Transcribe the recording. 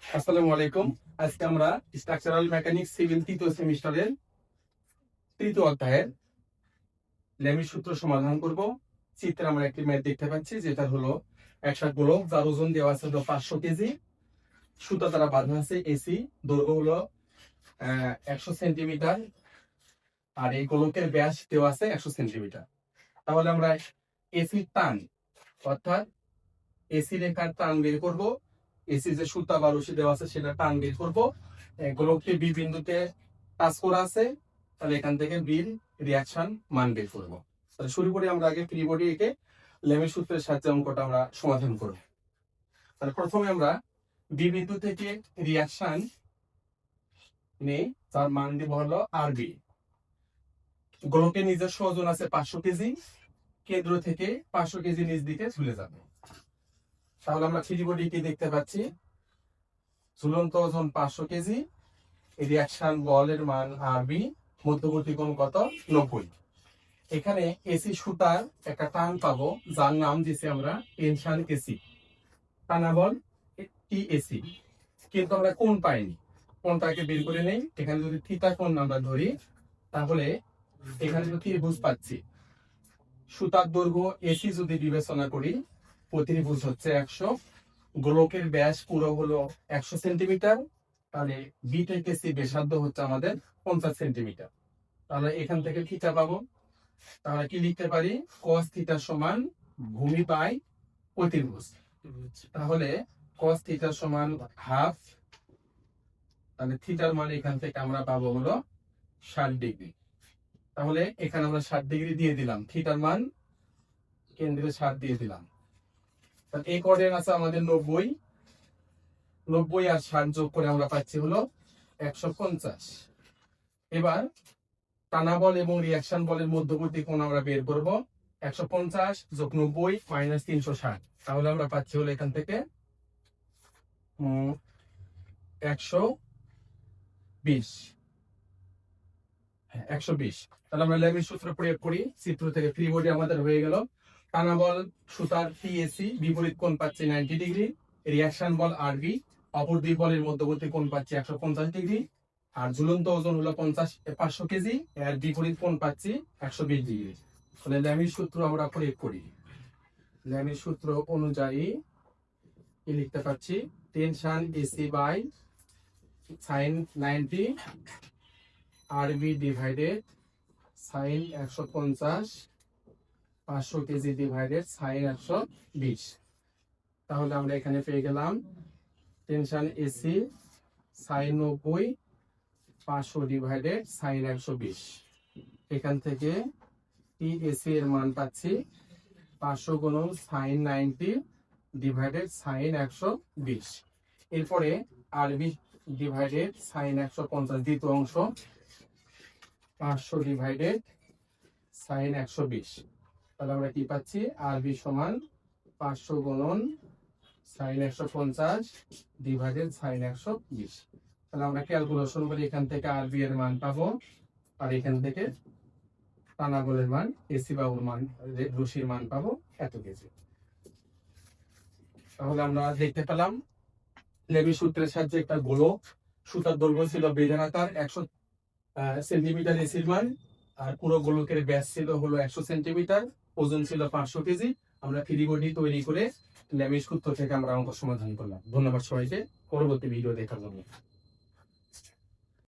আসসালামু আলাইকুম। আজকে আমরা স্ট্রাকচারাল মেকানিক্স সিভিল তৃতীয় সেমিস্টারের তৃতীয় অধ্যায়ের লেমির সূত্র সমাধান করব। চিত্রে আমরা একটি ম্যাথ দেখতে পাচ্ছি, যেটা হলো একটা গোলক, যার ওজন দেওয়া আছে হলো 500 কেজি, সুতা দ্বারা বাঁধা আছে এসি, দৈর্ঘ্য হলো 100 সেন্টিমিটার, আর এই গোলকের ব্যাস দেওয়া আছে 100 সেন্টিমিটার। তাহলে আমরা এসির টান, অর্থাৎ এসি রেখার টান বের করব। এসি যে সুতা বা রশি দেওয়া আছে সেটা টান বের করব। গোলকটি বি বিন্দুতে টাচ করা আছে, তাহলে এখান থেকে বির রিয়াকশন মান বের করব। তাহলে শুরু করি আমরা আগে ফ্রি বডি এঁকে লেমের সূত্রের সাহায্যে অঙ্কটা আমরা সমাধান করব। তাহলে প্রথমে আমরা বি বিন্দু থেকে রিয়াকশন নেই, তার মান দিব হলো আর বি। গোলকের নিজস্ব ওজন আছে 500 কেজি, কেন্দ্র থেকে 500 কেজি নিচ দিকে ঝুলে যাবে। তাহলে আমরা ফ্রি বডি কে দেখতে পাচ্ছি, ঝুলন্ত ওজন 500 কেজি, রিয়াকশন বলের মান আর বি, মধ্যবর্তী কোণ কত 90। এখানে এসি সুতার একটা টান পাবো, যার নাম দিছি আমরা টেনশন এসি, টানা বল টি এসি। কিন্তু আমরা কোণ পাইনি, কোণটাকে বের করে নেই। এখানে যদি থিটা কোণ আমরা ধরি, তাহলে এখানে যদি ত্রিভুজ পাচ্ছি, সুতার দৈর্ঘ্য এসি যদি বিবেচনা করি, প্রতিভুজ হচ্ছে 100, গোলকের ব্যাস পুরো হলো 100 সেন্টিমিটার, তাহলে বি থেকে সি ব্যাসার্ধ হচ্ছে আমাদের 50 সেন্টিমিটার। তাহলে এখান থেকে থিটা পাবো। তাহলে কি লিখতে পারি, cos থিটা সমান ভূমি পাই প্রতিভুজ। তাহলে cos থিটা সমান হাফ, তাহলে থিটার মান এখান থেকে আমরা পাবো হলো 60 ডিগ্রি। তাহলে এখানে আমরা 60 ডিগ্রি দিয়ে দিলাম, থিটার মান কেন্দ্রে 60 দিয়ে দিলাম। তাহলে এই কোঅর্ডিনেট আছে আমাদের 90, 90 আর 60 যোগ করে আমরা পাচ্ছি হলো 150। এবার টানা বল এবং রিয়াকশন বলের মধ্যবর্তী কোণ আমরা বের করব। 150 যোগ 90 মাইনাস 360, তাহলে আমরা পাচ্ছি হলো এখান থেকে 120। 120। তাহলে আমরা লেমির সূত্র প্রয়োগ করি, চিত্র থেকে ফ্রি বডি আমাদের হয়ে গেল। টানা বল সুতার টিএসি, বিপরীত কোণ পাচ্ছি 90 ডিগ্রি, রিয়াকশন বল আরবি, অপর দুই বলের মধ্যবর্তী কোণ পাচ্ছি 150 ডিগ্রি, আর ঝুলন্ত ওজন হলো 500 কেজি, এর বিপরীত কোণ পাচ্ছি 120 ডিগ্রি। তাহলে লেমির সূত্র আমরা প্রয়োগ করি। লেমির সূত্র অনুযায়ী কি লিখতে পাচ্ছি, টেনশন এসি বাই সাইন 90 আরবি divided sign 150, 500 KG divided sign 120। তাহলে আমরা এখানে পেয়ে গেলাম tension AC sign 90, 500 divided sign 120। এখান থেকে টি এসি এর মান পাচ্ছি 500 গুণন সাইন 90 ডিভাইডেড সাইন 120। এরপরে আরবি ডিভাইডেড সাইন 150 দ্বিতীয় অংশ, 500 ডিভাইডেড সাইন 120। তাহলে আমরা কি পাচ্ছি, আরবি সমান 500 গুণন সাইন 150 ডিভাইডেড সাইন 120। তাহলে আমরা ক্যালকুলেশন করি, এখান থেকে আরবি এর মান পাবো, আর এখান থেকে টানা বলের মান এসি বাহুর মান রশির মান পাবো এত কেজি। তাহলে আমরা দেখতে পেলাম লেমির সূত্রের সাহায্যে একটা গোলক, সুতার দৈর্ঘ্য ছিল বেলনাকার 100 সেন্টিমিটার এসির মান, আর পুরো গোলকের ব্যাস ছিল হলো 100 সেন্টিমিটার, ওজন ছিল 500 কেজি। আমরা ফ্রি বডি তৈরি করে লেমির সূত্র থেকে আমরা অঙ্ক সমাধান করলাম। ধন্যবাদ সবাইকে, পরবর্তী ভিডিও দেখার জন্য।